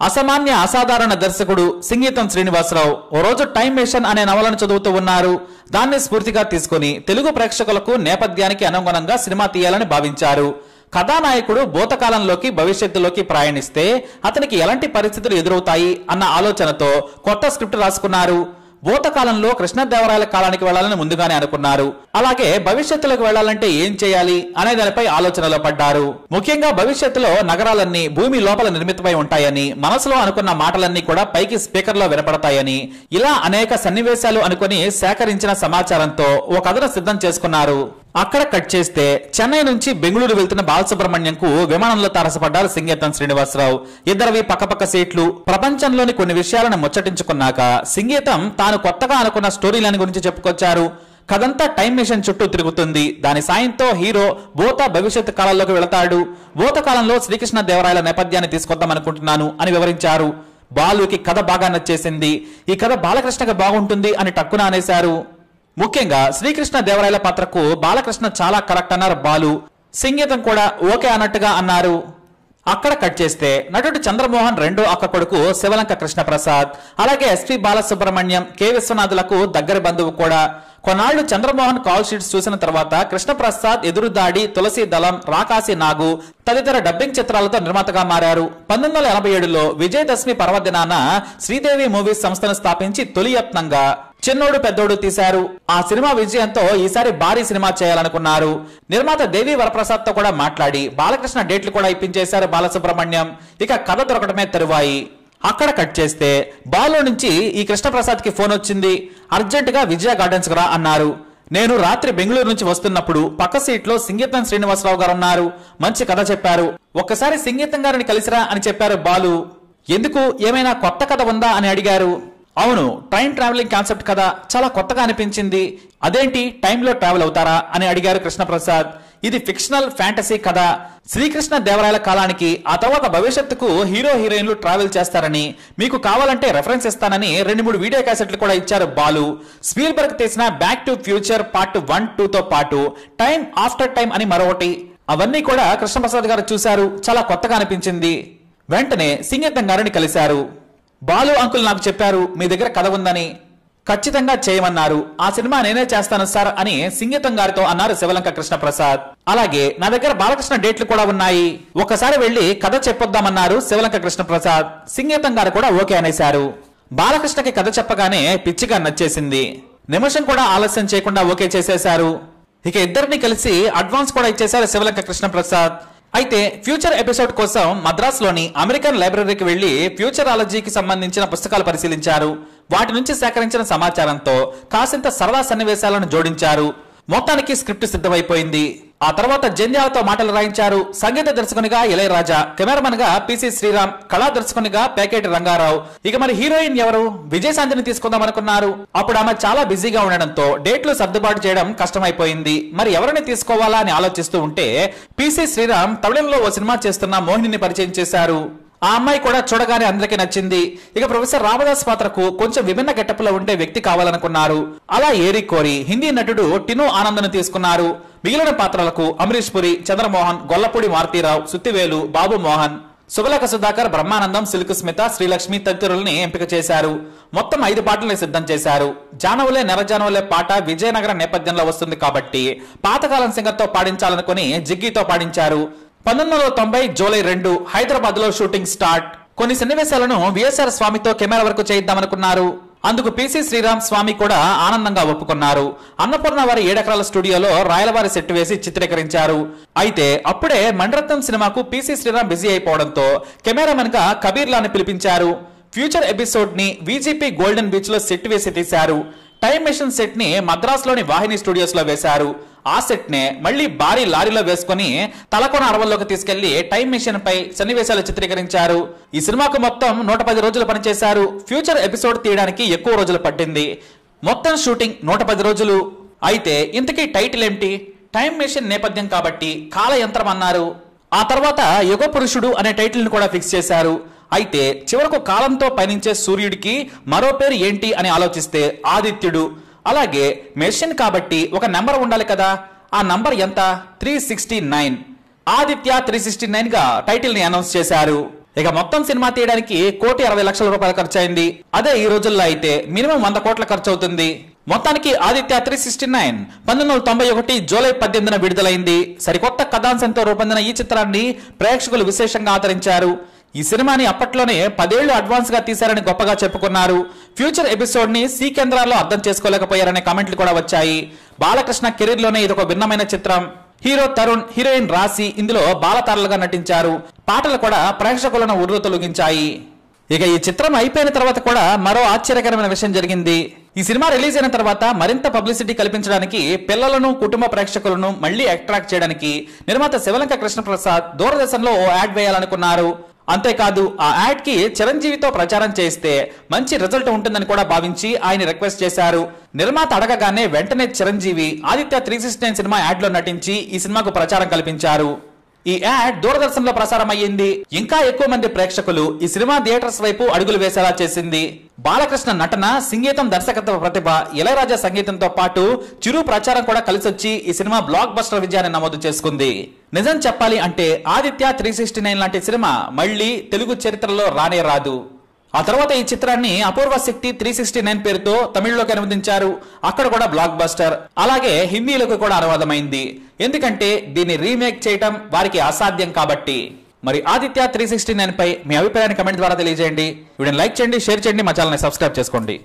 అసామాన్య అసాధారణ దర్శకుడు సింగీతం శ్రీనివాసరావు ఓ రోజు టైం మెషిన్ అనే నవలను చదువుతూ ఉన్నారు. దాన్ని స్ఫూర్తిగా తీసుకుని తెలుగు ప్రేక్షకులకు నేపథ్యానికి అనుగుణంగా సినిమా తీయాలని భావించారు. కథానాయకుడు భూతకాలంలోకి భవిష్యత్తులోకి ప్రయాణిస్తే అతనికి ఎలాంటి పరిస్థితులు ఎదురవుతాయి అన్న ఆలోచనతో కొత్త స్క్రిప్ట్ రాసుకున్నారు. భూతకాలంలో కృష్ణదేవరాయల కాలానికి వెళ్లాలని ముందుగానే అనుకున్నారు. అలాగే భవిష్యత్తులోకి వెళ్లాలంటే ఏం చేయాలి అనే దానిపై ఆలోచనలో పడ్డారు. ముఖ్యంగా భవిష్యత్తులో నగరాలన్నీ భూమి లోపల నిర్మితమై ఉంటాయని, మనసులో అనుకున్న మాటలన్నీ కూడా పైకి స్పీకర్ లో వినపడతాయని, ఇలా అనేక సన్నివేశాలు అనుకుని సేకరించిన సమాచారంతో ఓ కథను సిద్ధం చేసుకున్నారు. అక్కడ కట్ చేస్తే చెన్నై నుంచి బెంగళూరు వెళ్తున్న బాలసుబ్రహ్మణ్యంకు విమానంలో తారసపడ్డారు సింగీతం శ్రీనివాసరావు. ఇద్దరివి పక్కపక్క సీట్లు. ప్రపంచంలోని కొన్ని విషయాలను ముచ్చటించుకున్నాక సింగీతం తాను కొత్తగా అనుకున్న స్టోరీ లైన్ గురించి చెప్పుకొచ్చారు. కథంతా టైం మిషన్ చుట్టూ తిరుగుతుంది. దాని సాయంతో హీరో భూత భవిష్యత్ కాలంలోకి వెళతాడు. భూతకాలంలో శ్రీకృష్ణ దేవరాయల నేపథ్యాన్ని తీసుకొద్దాం అనుకుంటున్నాను అని వివరించారు. బాలుకి కథ బాగా నచ్చేసింది. ఈ కథ బాలకృష్ణకి బాగుంటుంది అని టక్కున అనేశారు. ముఖ్యంగా శ్రీకృష్ణ దేవరాయల పాత్రకు బాలకృష్ణ చాలా కరెక్ట్ అన్నారు బాలు. సింగీతం కూడా ఓకే అన్నట్టుగా అన్నారు. అక్కడ కట్ చేస్తే నటుడు చంద్రమోహన్ రెండో అక్క కొడుకు శివలంక కృష్ణప్రసాద్, అలాగే ఎస్పి బాలసుబ్రహ్మణ్యం, కె విశ్వనాథులకు దగ్గర బంధువు కూడా. కొన్నాళ్లు చంద్రమోహన్ కాల్ షీట్స్ చూసిన తర్వాత కృష్ణప్రసాద్ ఎదురుదాడి, తులసి దళం, రాకాసి నాగు తదితర డబ్బింగ్ చిత్రాలతో నిర్మాతగా మారారు. 1987లో విజయదశమి పర్వదినాన శ్రీదేవి మూవీస్ సంస్థను స్థాపించి తొలి యత్నంగా చిన్నోడు పెద్దోడు తీశారు. ఆ సినిమా విజయంతో ఈసారి భారీ సినిమా చేయాలనుకున్నారు. నిర్మాత దేవి వరప్రసాద్ తో కూడా మాట్లాడి బాలకృష్ణ డేట్లు కూడా ఇప్పించేశారు బాలసుబ్రహ్మణ్యం. ఇక కథ దొరకటమే తరువాయి. అక్కడ కట్ చేస్తే బాలు నుంచి ఈ కృష్ణప్రసాద్ కి ఫోన్ వచ్చింది. అర్జెంట్ గా విజయ గార్డెన్స్ కు రా అన్నారు. నేను రాత్రి బెంగళూరు నుంచి వస్తున్నప్పుడు పక్క సీట్ లో సింగీతం శ్రీనివాసరావు గారు ఉన్నారు. మంచి కథ చెప్పారు. ఒక్కసారి సింగీతం గారిని కలిసిరా అని చెప్పారు బాలు. ఎందుకు, ఏమైనా కొత్త కథ ఉందా అని అడిగారు. అవును, ట్రైన్ ట్రావెలింగ్ కాన్సెప్ట్ కదా, చాలా కొత్తగా అనిపించింది. అదేంటి, టైంలో ట్రావెల్ అవుతారా అని అడిగారు కృష్ణప్రసాద్. ఇది ఫిక్షనల్ ఫ్యాంటసీ కథ. శ్రీకృష్ణ దేవరాయల కాలానికి, ఆ తర్వాత భవిష్యత్తుకు హీరో హీరోయిన్లు ట్రావెల్ చేస్తారని, మీకు కావాలంటే రెఫరెన్స్ ఇస్తానని 2-3 వీడియో క్యాసెట్లు కూడా ఇచ్చారు బాలు. స్పీల్బర్గ్ తీసిన బ్యాక్ టు ఫ్యూచర్ పార్ట్ 1-2తో పాటు టైం ఆఫ్టర్ టైం అని మరొకటి, అవన్నీ కూడా కృష్ణప్రసాద్ గారు చూశారు. చాలా కొత్తగా అనిపించింది. వెంటనే సింగీతం గారిని కలిశారు. బాలు అంకుల్ నాకు చెప్పారు మీ దగ్గర కథ ఉందని. ఖచ్చితంగా చేయమన్నారు. ఆ సినిమా నేనే చేస్తాను సార్ అని సింగీతం గారితో అన్నారు శివలంక కృష్ణప్రసాద్. అలాగే నా దగ్గర బాలకృష్ణ డేట్లు కూడా ఉన్నాయి, ఒకసారి వెళ్లి కథ చెప్పొద్దామన్నారు శివలంక కృష్ణప్రసాద్. సింగీతం గారు కూడా ఓకే అనేశారు. బాలకృష్ణకి కథ చెప్పగానే పిచ్చిగా నచ్చేసింది. నిమిషం కూడా ఆలస్యం చేయకుండా ఓకే చేసేశారు. ఇక ఇద్దరిని కలిసి అడ్వాన్స్ కూడా ఇచ్చేశారు శివలంక కృష్ణప్రసాద్. అయితే ఫ్యూచర్ ఎపిసోడ్ కోసం మద్రాసులోని అమెరికన్ లైబ్రరీకి వెళ్లి ఫ్యూచరాలజీకి సంబంధించిన పుస్తకాలు పరిశీలించారు. వాటి నుంచి సేకరించిన సమాచారంతో కాసింత సరదా సన్నివేశాలను జోడించారు. మొత్తానికి స్క్రిప్ట్ సిద్ధమైపోయింది. ఆ తర్వాత జంధ్యాలతో మాటలు రాయించారు. సంగీత దర్శకునిగా ఇళయరాజా, కెమెరామన్ గా పిసి శ్రీరామ్, కళా దర్శకునిగా పేకేటి రంగారావు. ఇక మరి హీరోయిన్ ఎవరు? విజయశాంతిని తీసుకుందాం అనుకున్నారు. అప్పుడు ఆమె చాలా బిజీగా ఉండడంతో డేట్లు సర్దుబాటు చేయడం కష్టమైపోయింది. మరి ఎవరిని తీసుకోవాలా అని ఆలోచిస్తూ ఉంటే పిసి శ్రీరామ్ తమిళంలో ఓ సినిమా చేస్తున్న మోహినిని పరిచయం చేశారు. ఆ అమ్మాయి కూడా చూడగానే అందరికీ నచ్చింది. ఇక ప్రొఫెసర్ రామదాస్ పాత్రకు కొంచెం విభిన్న గెటప్ లో ఉండే వ్యక్తి కావాలనుకున్నారు. అలా ఏరి కోరి హిందీ నటుడు టిను ఆనంద్ తీసుకున్నారు. మిగిలిన పాత్రలకు అమరీష్ పురి, చంద్రమోహన్, గొల్లపూడి మారుతీరావు, సుత్తివేలు, బాబు మోహన్, సుగలక సుధాకర్, బ్రహ్మానందం, సిల్క్ స్మిత, శ్రీలక్ష్మి తదితరుల్ని ఎంపిక చేశారు. మొత్తం 5 పాటల్ని సిద్ధం చేశారు. జానవులే నెరజానవులే పాట విజయనగరం నేపథ్యంలో వస్తుంది కాబట్టి పాతకాలం సింగర్ తో పాడించాలనుకుని జిగ్గీతో పాడించారు. 1990 జూలై 2 హైదరాబాద్ లో షూటింగ్ స్టార్ట్. కొన్ని సన్నివేశాలను విఎస్ఆర్ స్వామితో కెమెరా వరకు చేయిద్దామనుకున్నారు. అందుకు పిసి శ్రీరామ్ స్వామి కూడా ఆనందంగా ఒప్పుకున్నారు. అన్నపూర్ణ వారి 7 ఎకరాల స్టూడియోలో రాయలవారి సెట్ వేసి చిత్రీకరించారు. అయితే అప్పుడే మణిరత్నం సినిమాకు పిసి శ్రీరామ్ బిజీ అయిపోవడంతో కెమెరామెన్ గా కబీర్ లాని పిలిపించారు. ఫ్యూచర్ ఎపిసోడ్ ని విజిపి గోల్డెన్ బీచ్ లో సెట్ వేసి తీశారు. టైం మెషిన్ సెట్ ని మద్రాసులోని వాహిని స్టూడియోస్ లో వేశారు. ఆ సెట్ నే మళ్లీ భారీ లారీలో వేసుకుని తలకోన అరవల్లోకి తీసుకెళ్లి టైం మెషిన్ పై సన్నివేశాలు చిత్రీకరించారు. ఈ సినిమాకు మొత్తం 110 రోజులు పనిచేశారు. ఫ్యూచర్ ఎపిసోడ్ తీయడానికి ఎక్కువ రోజులు పట్టింది. మొత్తం షూటింగ్ 110 రోజులు. అయితే ఇంతకీ టైటిల్ ఏమిటి? టైం మెషిన్ నేపథ్యం కాబట్టి కాల యంత్రం అన్నారు. ఆ తర్వాత యుగ పురుషుడు అనే టైటిల్ ని కూడా ఫిక్స్ చేశారు. అయితే చివరకు కాలంతో పయనించే సూర్యుడికి మరో పేరు ఏంటి అని ఆలోచిస్తే ఆదిత్యుడు. అలాగే మెషిన్ కాబట్టి ఒక నెంబర్ ఉండాలి కదా, ఆ నంబర్ ఎంత? 369. ఆదిత్య 369 గా టైటిల్ ని అనౌన్స్ చేశారు. ఇక మొత్తం సినిమా తీయడానికి 1,60,00,000 ఖర్చు అయింది. అదే ఈ రోజుల్లో అయితే మినిమం 100 కోట్ల ఖర్చు అవుతుంది. మొత్తానికి ఆదిత్య 369 1991 జూలై 18న విడుదలైంది. సరికొత్త కథాంశంతో రూపొందిన ఈ చిత్రాన్ని ప్రేక్షకులు విశేషంగా ఆదరించారు. ఈ సినిమాని అప్పట్లోనే 10 ఏళ్లు అడ్వాన్స్ గా తీశారని గొప్పగా చెప్పుకున్నారు. ఫ్యూచర్ ఎపిసోడ్ ని సి కేంద్రాల్లో అర్థం చేసుకోలేకపోయారనే కామెంట్లు కూడా వచ్చాయి. బాలకృష్ణ కెరీర్ లోనే ఇదొక భిన్నమైన చిత్రం. హీరో తరుణ్, హీరోయిన్ రాశి ఇందులో బాలతారలుగా నటించారు. పాటలు కూడా ప్రేక్షకులను ఉర్రూతలూగించాయి. ఇక ఈ చిత్రం అయిపోయిన తర్వాత కూడా మరో ఆశ్చర్యకరమైన విషయం జరిగింది. ఈ సినిమా రిలీజ్ అయిన తర్వాత మరింత పబ్లిసిటీ కల్పించడానికి, పిల్లలను కుటుంబ ప్రేక్షకులను మళ్లీ అట్రాక్ట్ చేయడానికి నిర్మాత శివలంక కృష్ణప్రసాద్ దూరదర్శన్లో ఓ యాడ్ వేయాలనుకున్నారు. అంతేకాదు ఆ యాడ్ కి చిరంజీవితో ప్రచారం చేస్తే మంచి రిజల్ట్ ఉంటుందని కూడా భావించి ఆయన రిక్వెస్ట్ చేశారు. నిర్మాత అడగగానే వెంటనే చిరంజీవి ఆదిత్య 369 సినిమా యాడ్ లో నటించి ఈ సినిమాకు ప్రచారం కల్పించారు. ఈ యాడ్ దూరదర్శన్ లో ప్రసారం అయ్యింది. ఇంకా ఎక్కువ మంది ప్రేక్షకులు ఈ సినిమా థియేటర్స్ వైపు అడుగులు వేసేలా చేసింది. బాలకృష్ణ నటన, సంగీతం, దర్శకత్వ ప్రతిభ, ఇళయరాజా సంగీతంతో పాటు చిరు ప్రచారం కూడా కలిసొచ్చి ఈ సినిమా బ్లాక్ బస్టర్ విజయాన్ని నమోదు చేసుకుంది. నిజం చెప్పాలి అంటే ఆదిత్య 369 లాంటి సినిమా మళ్లీ తెలుగు చరిత్రలో రానే రాదు. ఆ తర్వాత ఈ చిత్రాన్ని అపూర్వ శక్తి 369 పేరుతో తమిళ్లోకి అనువదించారు. అక్కడ కూడా బ్లాక్ బస్టర్. అలాగే హిందీలోకి కూడా అనువాదమైంది. ఎందుకంటే దీన్ని రీమేక్ చేయటం వారికి అసాధ్యం కాబట్టి. మరి ఆదిత్య 369 పై మీ అభిప్రాయాన్ని కమెంట్ ద్వారా తెలియజేయండి. వీడియోని లైక్ చేయండి, షేర్ చేయండి, మా ఛానల్ని సబ్స్క్రైబ్ చేసుకోండి.